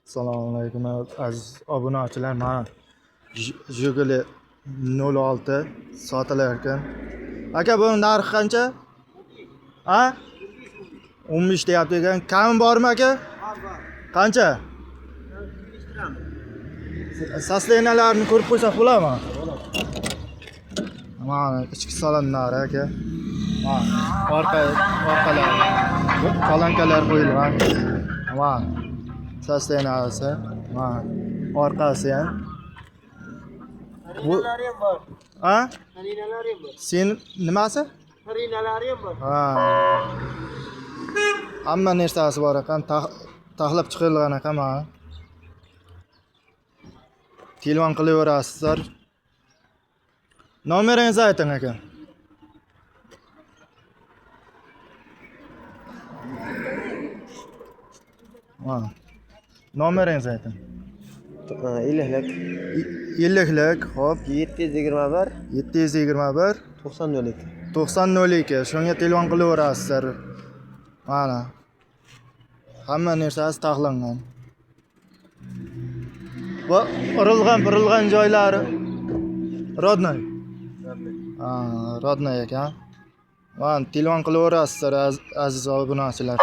Assalomu alaykum aziz obunachilar. Mana Jiguli 06 sotilar ekan. Aka bu narxi qancha? Ha? 15 deyapti ekan. Kami bormi aka? Bor. Qancha? Soslenalarni ko'rib qo'ysak bo'ladimi? Mana ichki salonlari aka. Orqalar. Kolankalar qo'yilgan. Mana soslenasi. Mana orqasi ham. Harinalari ham bor. Ha? Harinalari ham bor. Sen nimasi? Harinalari ham bor. Ha. Hamma narsasi bor ekan, taxlab chiqarilgan ekan mana. Telefon qilaverasizlar. Nomeringizni ayting aka. Ha. Nomeringizni ayting. 50lik 50lik, hop, 721 721 9002. 9002. Shunga telefon qilaverasizlar. Mana. Hamma narsasi taxlangan. Va urilgan joylari rodnoy. Ha, rodnoy ekan. Mana telefon qilaverasizlar aziz obunachilar.